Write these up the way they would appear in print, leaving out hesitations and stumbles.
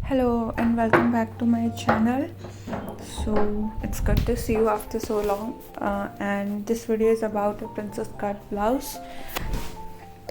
Hello and welcome back to my channel. So it's good to see you after so long, and this video is about a princess cut blouse.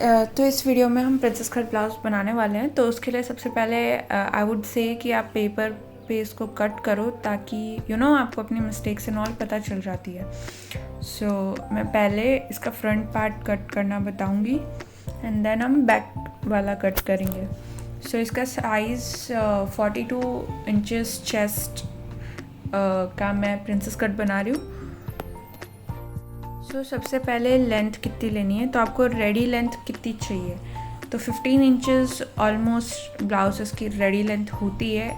तो इस video में हम princess cut blouse बनाने वाले हैं। तो उसके लिए सबसे पहले आई वुड से कि आप पेपर पे इसको कट करो ताकि आपको अपनी मिस्टेक्स एंड ऑल पता चल जाती है। सो मैं पहले इसका फ्रंट पार्ट कट करना बताऊंगी एंड देन हम बैक वाला कट करेंगे। सो इसका साइज़ 42 इंचेस चेस्ट का मैं प्रिंसेस कट बना रही हूँ। सबसे पहले लेंथ कितनी लेनी है, तो आपको रेडी लेंथ कितनी चाहिए, तो 15 इंचेस ऑलमोस्ट ब्लाउजेस की रेडी लेंथ होती है।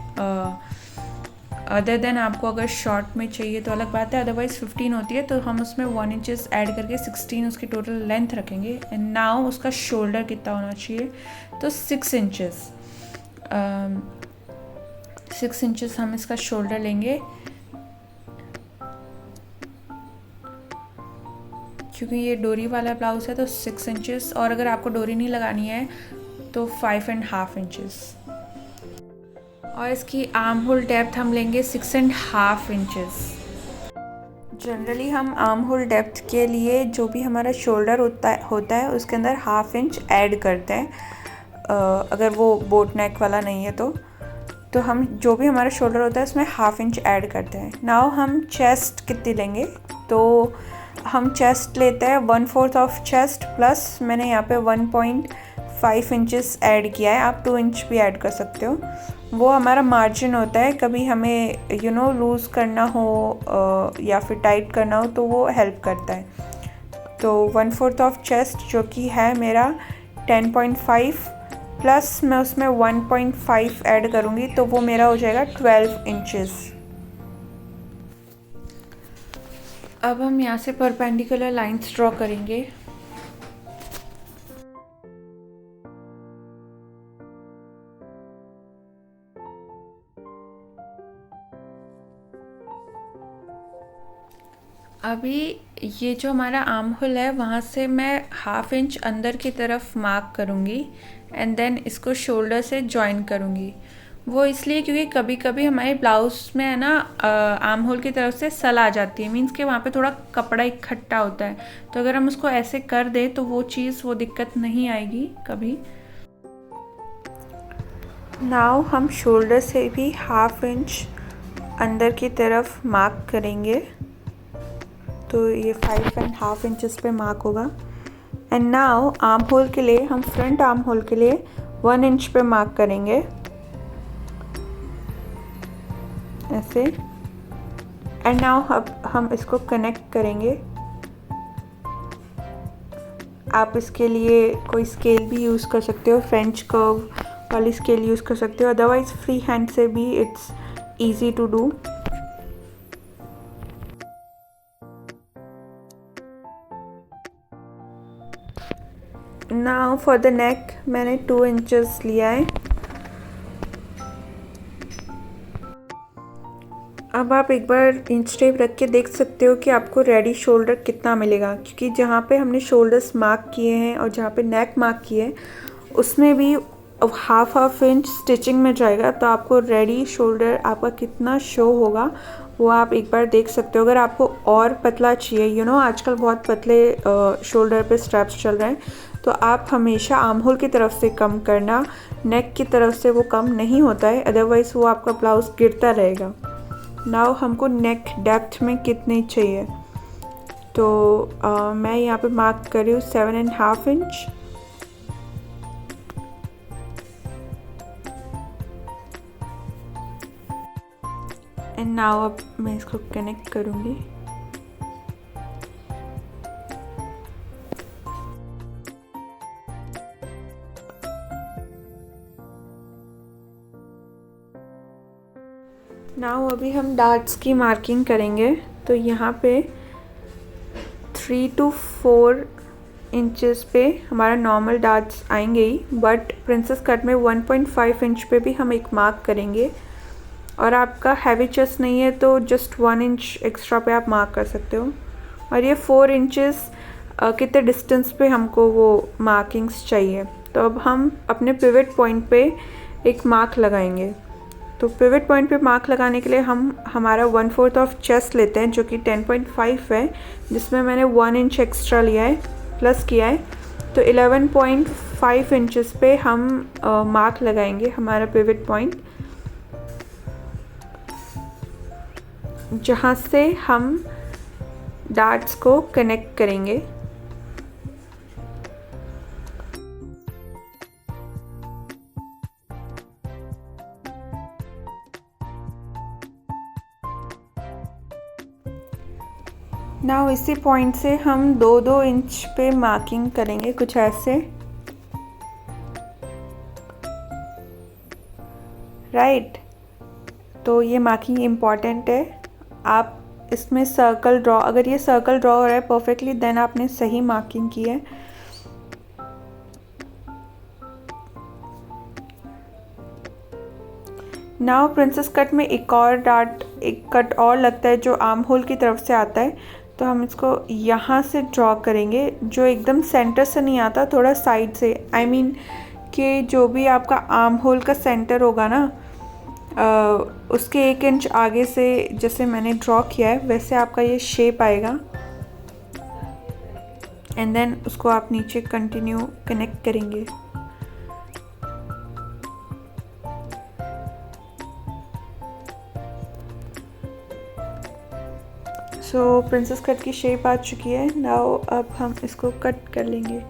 अदर देन आपको अगर शॉर्ट में चाहिए तो अलग बात है, अदरवाइज़ 15 होती है, तो हम उसमें 1 इंचेस ऐड करके 16 उसकी टोटल लेंथ रखेंगे। एंड नाउ उसका शोल्डर कितना होना चाहिए, तो 6 इंचेस 6 इंचेस हम इसका शोल्डर लेंगे, क्योंकि ये डोरी वाला ब्लाउज है तो 6 इंचेस, और अगर आपको डोरी नहीं लगानी है तो 5.5 इंचेस। और इसकी आर्म होल डेप्थ हम लेंगे 6.5 इंचेस। जनरली हम आर्म होल डेप्थ के लिए जो भी हमारा शोल्डर होता है उसके अंदर 1/2 इंच ऐड करते हैं, अगर वो बोट नेक वाला नहीं है तो हम जो भी हमारा शोल्डर होता है उसमें 1/2 इंच ऐड करते हैं। नाउ हम चेस्ट कितनी लेंगे, तो हम चेस्ट लेते हैं 1/4 ऑफ चेस्ट प्लस मैंने यहाँ पे 1.5 इंचेस ऐड किया है। आप 2 इंच भी ऐड कर सकते हो, वो हमारा मार्जिन होता है। कभी हमें लूज़ करना हो या फिर टाइट करना हो तो वो हेल्प करता है। तो 1/4 ऑफ चेस्ट जो कि है मेरा 10.5 प्लस मैं उसमें 1.5 ऐड करूँगी तो वो मेरा हो जाएगा 12 इंचेस। अब हम यहाँ से परपेंडिकुलर लाइंस ड्रॉ करेंगे। अभी ये जो हमारा आर्म होल है वहाँ से मैं 1/2 इंच अंदर की तरफ मार्क करूँगी एंड देन इसको शोल्डर से जॉइन करूँगी। वो इसलिए क्योंकि कभी कभी हमारे ब्लाउज में है ना आर्म होल की तरफ से सल आ जाती है, मीन्स कि वहाँ पे थोड़ा कपड़ा इकट्ठा होता है, तो अगर हम उसको ऐसे कर दें तो वो दिक्कत नहीं आएगी कभी। नाउ हम शोल्डर से भी 1/2 इंच अंदर की तरफ मार्क करेंगे, तो ये 5.5 इंचेस पे मार्क होगा। एंड नाउ आर्म होल के लिए हम फ्रंट आर्म होल के लिए 1 इंच पे मार्क करेंगे ऐसे। एंड नाउ अब हम इसको कनेक्ट करेंगे। आप इसके लिए कोई स्केल भी यूज़ कर सकते हो, फ्रेंच कर्व वाली स्केल यूज़ कर सकते हो, अदरवाइज फ्री हैंड से भी it's easy to do. Now for the neck मैंने 2 इंचेस लिया है। अब आप एक बार इंच टेप रख के देख सकते हो कि आपको रेडी शोल्डर कितना मिलेगा, क्योंकि जहाँ पे हमने शोल्डर्स मार्क किए हैं और जहाँ पे नेक मार्क किए हैं उसमें भी 1/2 इंच स्टिचिंग में जाएगा, तो आपको रेडी शोल्डर आपका कितना शो होगा वो आप एक बार देख सकते हो। अगर आपको और पतला चाहिए, आजकल बहुत पतले शोल्डर पे स्ट्रैप्स चल रहे हैं, तो आप हमेशा आर्म होल की तरफ से कम करना, नेक की तरफ से वो कम नहीं होता है, अदरवाइज़ वो आपका ब्लाउज गिरता रहेगा। नाउ हमको नेक डेप्थ में कितनी चाहिए, तो मैं यहाँ पे मार्क कर रही हूँ 7.5 इंच। एंड नाउ अब मैं इसको कनेक्ट करूँगी। नाउ अभी हम डार्ट्स की मार्किंग करेंगे, तो यहाँ पे 3 to 4 इंचेस पे हमारा नॉर्मल डार्ट्स आएंगे ही, बट प्रिंसेस कट में 1.5 इंच पे भी हम एक मार्क करेंगे। और आपका हैवी चेस्ट नहीं है तो जस्ट 1 इंच एक्स्ट्रा पे आप मार्क कर सकते हो। और ये 4 इंचेस कितने डिस्टेंस पे हमको वो मार्किंग्स चाहिए, तो अब हम अपने पिवट पॉइंट पे एक मार्क लगाएंगे। तो पिवट पॉइंट पे मार्क लगाने के लिए हम हमारा 1/4 ऑफ चेस्ट लेते हैं जो कि 10.5 है, जिसमें मैंने 1 इंच एक्स्ट्रा लिया है, प्लस किया है। तो 11.5 इंचेस पे हम मार्क लगाएंगे हमारा पिवट पॉइंट, जहाँ से हम डार्ट्स को कनेक्ट करेंगे। नाउ इसी पॉइंट से हम 2-2 इंच पे मार्किंग करेंगे, कुछ ऐसे, राइट। तो ये मार्किंग इम्पॉर्टेंट है। आप इसमें सर्कल ड्रॉ, अगर ये सर्कल ड्रॉ हो रहा है परफेक्टली, देन आपने सही मार्किंग की है। नाउ प्रिंसेस कट में एक और डार्ट, एक कट और लगता है जो आर्म होल की तरफ से आता है, तो हम इसको यहाँ से ड्रॉ करेंगे, जो एकदम सेंटर से नहीं आता, थोड़ा साइड से। आई मीन कि जो भी आपका आर्म होल का सेंटर होगा ना, उसके 1 इंच आगे से जैसे मैंने ड्रॉ किया है वैसे आपका ये शेप आएगा। एंड देन उसको आप नीचे कंटिन्यू कनेक्ट करेंगे। सो प्रिंसेस कट की शेप आ चुकी है। नाउ अब हम इसको कट कर लेंगे।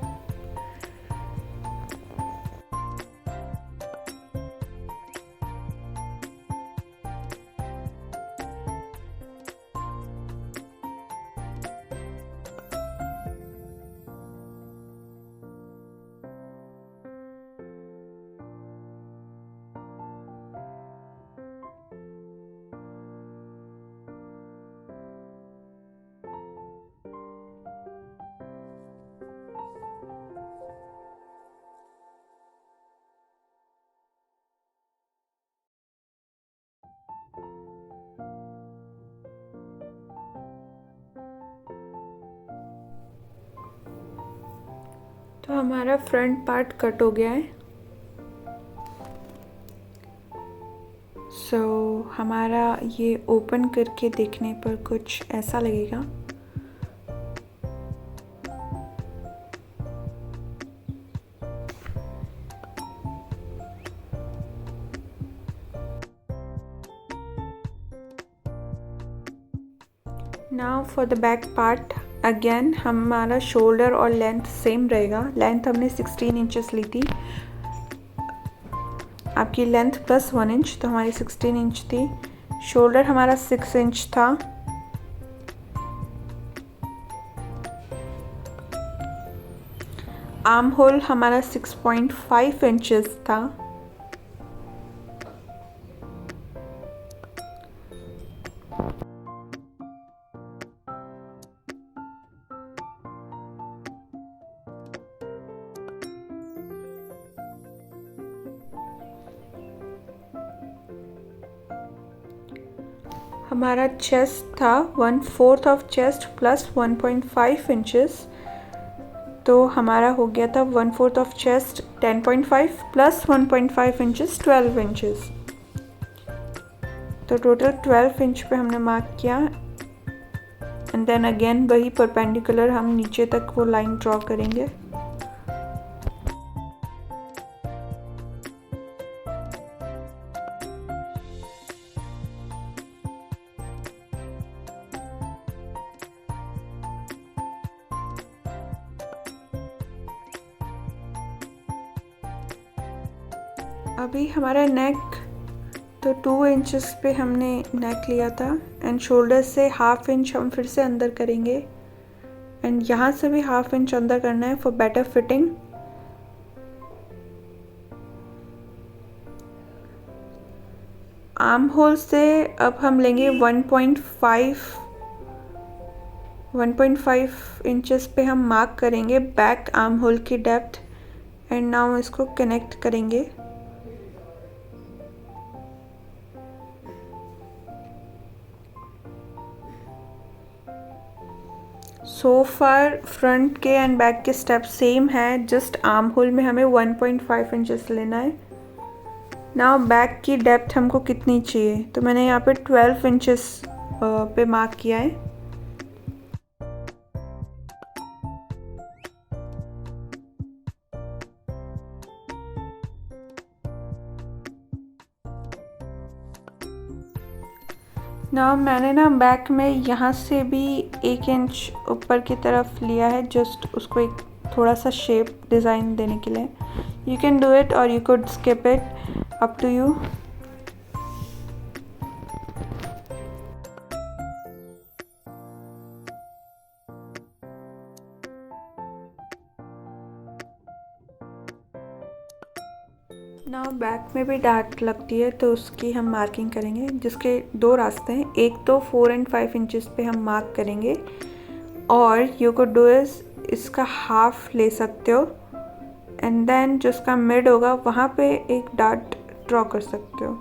तो हमारा फ्रंट पार्ट कट हो गया है। हमारा ये ओपन करके देखने पर कुछ ऐसा लगेगा। Now for the back part, again हमारा शोल्डर और लेंथ सेम रहेगा। लेंथ हमने 16 इंचेस ली थी, आपकी लेंथ प्लस 1 इंच, तो हमारी 16 इंच थी। शोल्डर हमारा 6 इंच था। आर्म होल हमारा 6.5 इंचेस था। हमारा चेस्ट था 1/4 ऑफ चेस्ट प्लस 1.5 इंचेस, तो हमारा हो गया था 1/4 of chest 10.5 plus 1.5 inches 12 inches, तो टोटल 12 इंच पे हमने मार्क किया। एंड देन अगेन वही परपेंडिकुलर हम नीचे तक वो लाइन ड्रॉ करेंगे। अभी हमारा नेक तो 2 इंचेस पे हमने नेक लिया था, एंड शोल्डर से 1/2 इंच हम फिर से अंदर करेंगे, एंड यहाँ से भी 1/2 इंच अंदर करना है for better fitting. Arm hole से अब हम लेंगे 1.5 इंचेस पे हम मार्क करेंगे बैक आर्म होल की डेप्थ, एंड नाउ इसको कनेक्ट करेंगे। सो फार फ्रंट के एंड बैक के स्टेप सेम है, जस्ट आर्म होल में हमें 1.5 इंचेस लेना है। नाउ बैक की डेप्थ हमको कितनी चाहिए, तो मैंने यहाँ पे 12 इंचेस पे मार्क किया है। ना मैंने ना बैक में यहाँ से भी 1 इंच ऊपर की तरफ लिया है, जस्ट उसको एक थोड़ा सा शेप डिज़ाइन देने के लिए। यू कैन डू इट और you could skip it, up to you. ना बैक में भी डार्ट लगती है तो उसकी हम मार्किंग करेंगे, जिसके 2 रास्ते हैं। एक तो 4 एंड 5 इंचेस पे हम मार्क करेंगे, और यू कुड डू इज इसका हाफ ले सकते हो एंड देन जो उसका मिड होगा वहाँ पे एक डार्ट ड्रॉ कर सकते हो।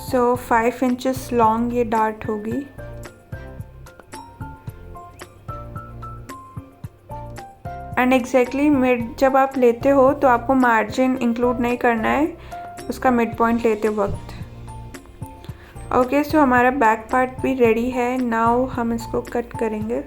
सो 5 इंचेस लॉन्ग ये डार्ट होगी। एंड एग्जैक्टली मिड जब आप लेते हो तो आपको मार्जिन इंक्लूड नहीं करना है उसका मिड पॉइंट लेते वक्त। ओके, सो हमारा बैक पार्ट भी रेडी है। नाउ हम इसको कट करेंगे।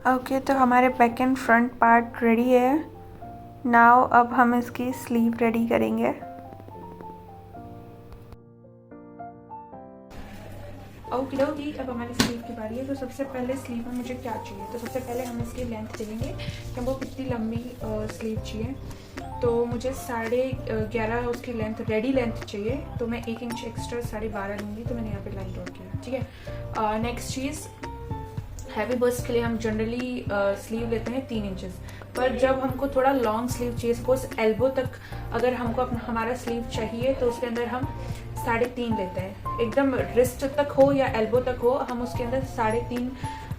ओके, तो हमारे back and front part ready है। नाउ अब हम इसकी स्लीव रेडी करेंगे। ओके, अब हमारी स्लीव की बारी है। तो सबसे पहले स्लीव में मुझे क्या चाहिए, तो सबसे पहले हम इसकी लेंथ देखेंगे कि हमको कितनी लंबी स्लीव चाहिए। तो मुझे 11.5 उसकी लेंथ, रेडी लेंथ चाहिए। तो मैं 1 इंच एक्स्ट्रा 12.5 लूँगी। तो मैंने यहाँ पे लाइन ड्रॉ किया, ठीक है। नेक्स्ट चीज़, हैवी बस्ट के लिए हम जनरली स्लीव लेते हैं 3 इंचेस, पर जब हमको थोड़ा लॉन्ग स्लीव चाहिए, सपोज एल्बो तक अगर हमको हमारा स्लीव चाहिए, तो उसके अंदर हम 3.5 लेते हैं। एकदम रिस्ट तक हो या एल्बो तक हो, हम उसके अंदर 3.5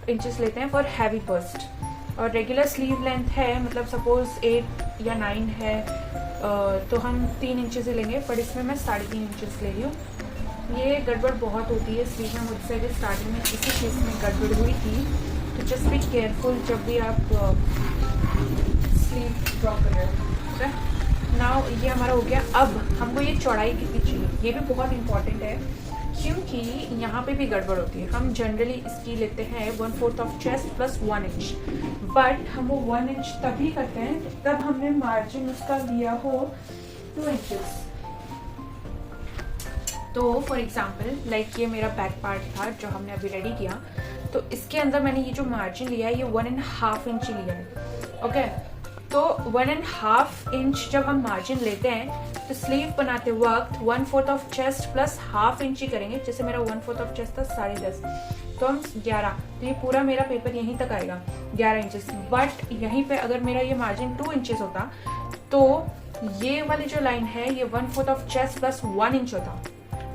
इंचेस लेते हैं फॉर हैवी बस्ट। और रेगुलर स्लीव लेंथ है, मतलब सपोज 8 या 9 है, तो हम 3 इंचेस ही लेंगे, पर इसमें मैं 3.5 इंचेस ले रही हूँ। ये गड़बड़ बहुत होती है स्लीव में, मुझसे भी स्टार्टिंग में इसी चीज़ में गड़बड़ हुई थी। तो जस्ट बी केयरफुल जब भी आप स्लीव ड्रॉ कर रहे हो। नाउ ये हमारा हो गया। अब हमको ये चौड़ाई कितनी चाहिए, ये भी बहुत इंपॉर्टेंट है, क्योंकि यहाँ पे भी गड़बड़ होती है। हम जनरली इसकी लेते हैं 1/4 of chest plus 1 inch, but हम वो 1 इंच तभी करते हैं तब हमने मार्जिन उसका लिया हो 2 इंचेस। तो फॉर एग्जाम्पल लाइक ये मेरा बैक पार्ट था जो हमने अभी रेडी किया, तो इसके अंदर मैंने ये जो मार्जिन लिया है ये 1.5 इंच लिया है। ओके, तो 1.5 इंच जब हम मार्जिन लेते हैं तो स्लीव बनाते वक्त 1/4 of chest plus half inch ही करेंगे। जैसे मेरा 1/4 ऑफ चेस्ट था 10.5, तो हम 11, तो ये पूरा मेरा पेपर यहीं तक आएगा 11 इंचेस। बट यहीं पे अगर मेरा ये मार्जिन 2 इंचेस होता तो ये वाली जो लाइन है ये 1/4 ऑफ चेस्ट प्लस 1 इंच होता।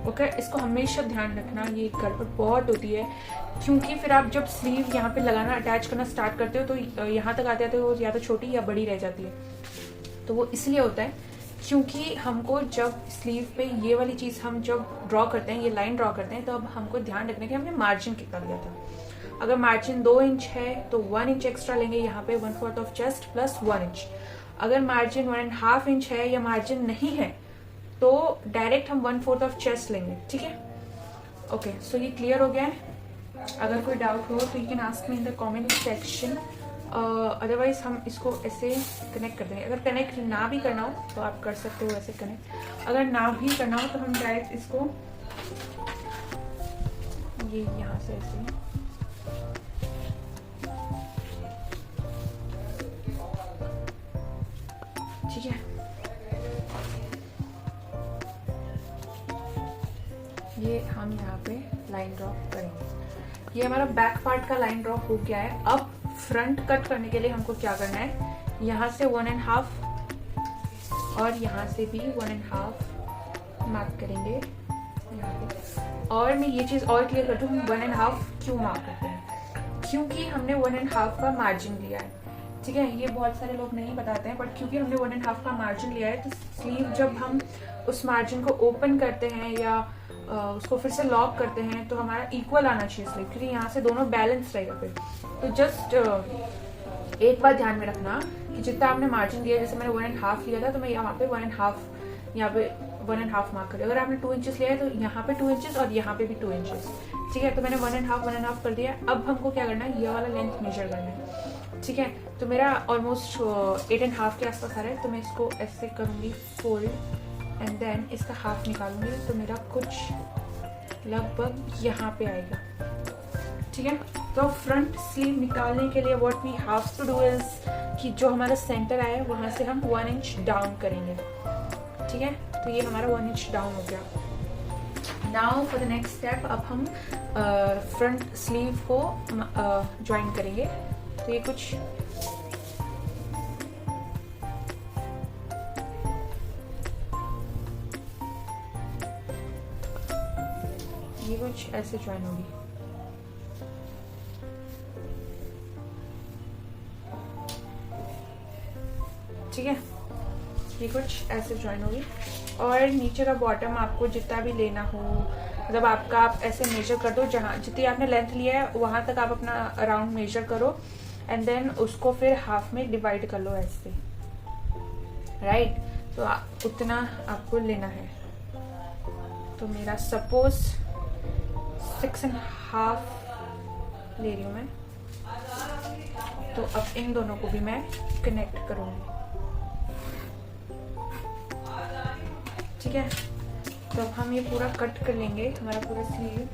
ओके, इसको हमेशा ध्यान रखना, ये गड़बड़ बहुत होती है, क्योंकि फिर आप जब स्लीव यहाँ पे लगाना अटैच करना स्टार्ट करते हो तो यहाँ तक आते आते वो या तो छोटी या बड़ी रह जाती है। तो वो इसलिए होता है क्योंकि हमको जब स्लीव पे ये वाली चीज़ हम जब ड्रॉ करते हैं, ये लाइन ड्रॉ करते हैं, तो अब हमको ध्यान रखना कि हमने मार्जिन कितना लिया था। अगर मार्जिन 2 इंच है तो 1 इंच एक्स्ट्रा लेंगे यहाँ पे 1/4 ऑफ चेस्ट प्लस 1 इंच। अगर मार्जिन 1.5 इंच है या मार्जिन नहीं है तो डायरेक्ट हम 1/4 ऑफ चेस्ट लेंगे, ठीक है। ओके, सो ये क्लियर हो गया है। अगर कोई डाउट हो तो you can ask me in the comment section, otherwise हम इसको ऐसे कनेक्ट कर देंगे। अगर कनेक्ट ना भी करना हो तो आप कर सकते हो ऐसे कनेक्ट, अगर ना भी करना हो तो हम डायरेक्ट इसको ये यहाँ से ऐसे, ठीक है। ये हम यहाँ पे लाइन ड्रॉ करेंगे। ये हमारा बैक पार्ट का लाइन ड्रॉ हो गया है। अब फ्रंट कट करने के लिए हमको क्या करना है, यहाँ से 1.5 और यहाँ से भी 1.5 मार्क करेंगे यहाँ पे। और मैं ये चीज़ और क्लियर कर दूँ, 1.5 क्यों मार्क करते हैं, क्योंकि हमने 1.5 का मार्जिन लिया है। ठीक है, ये बहुत सारे लोग नहीं बताते हैं, बट क्योंकि हमने 1.5 का मार्जिन लिया है, तो स्लीव जब हम उस मार्जिन को ओपन करते हैं या उसको फिर से लॉक करते हैं तो हमारा इक्वल आना चाहिए स्लीव, क्योंकि यहाँ से दोनों बैलेंस रहेगा फिर। तो जस्ट एक बात ध्यान में रखना कि जितना आपने मार्जिन लिया, जैसे मैंने 1.5 लिया था तो मैं यहाँ पे 1.5 यहाँ पे 1.5 मार्क करिए। अगर आपने 2 इंचेस लिया है तो यहाँ पे 2 इंचेस और यहाँ पे भी 2 इंचेस। ठीक है, तो मैंने 1.5 कर दिया। अब हमको क्या करना है, ये वाला लेंथ मेजर करना है। ठीक है, तो मेरा ऑलमोस्ट 8.5 के आसपास आ रहा है, तो मैं इसको ऐसे करूँगी फोल्ड एंड देन इसका हाफ निकालूंगी, तो मेरा कुछ लगभग यहाँ पे आएगा। ठीक है, तो फ्रंट स्लीव निकालने के लिए what we have to do is कि जो हमारा सेंटर आया है वहाँ से हम 1 इंच डाउन करेंगे। ठीक है, तो ये हमारा 1 इंच डाउन हो गया। Now for the next step, अब हम फ्रंट स्लीव को ज्वाइन करेंगे। तो ये कुछ ऐसे ज्वाइन होगी। ठीक है, ये कुछ ऐसे ज्वाइन होगी। और नीचे का बॉटम आपको जितना भी लेना हो, मतलब आपका, आप ऐसे मेजर कर दो, जहाँ जितनी आपने लेंथ लिया है वहां तक आप अपना अराउंड मेजर करो एंड देन उसको फिर हाफ में डिवाइड कर लो ऐसे। राइट, तो उतना आपको लेना है। तो मेरा सपोज 6.5 ले रही हूँ मैं, तो अब इन दोनों को भी मैं कनेक्ट करूँगी। ठीक है, तो अब हम ये पूरा कट कर लेंगे, हमारा पूरा स्लीव।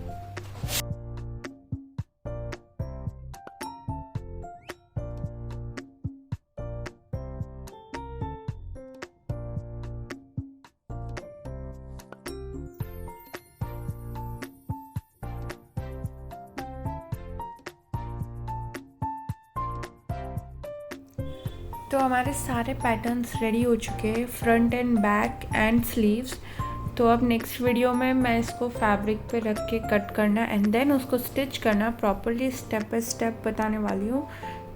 तो हमारे सारे पैटर्न्स रेडी हो चुके हैं, front end back and sleeves. तो अब नेक्स्ट वीडियो में मैं इसको फैब्रिक पे रख के कट करना एंड देन उसको स्टिच करना प्रॉपरली स्टेप बाय स्टेप बताने वाली हूँ,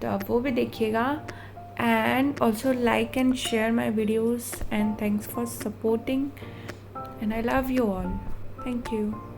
तो आप वो भी देखिएगा। And also like and share my videos and thanks for supporting and I love you all. Thank you.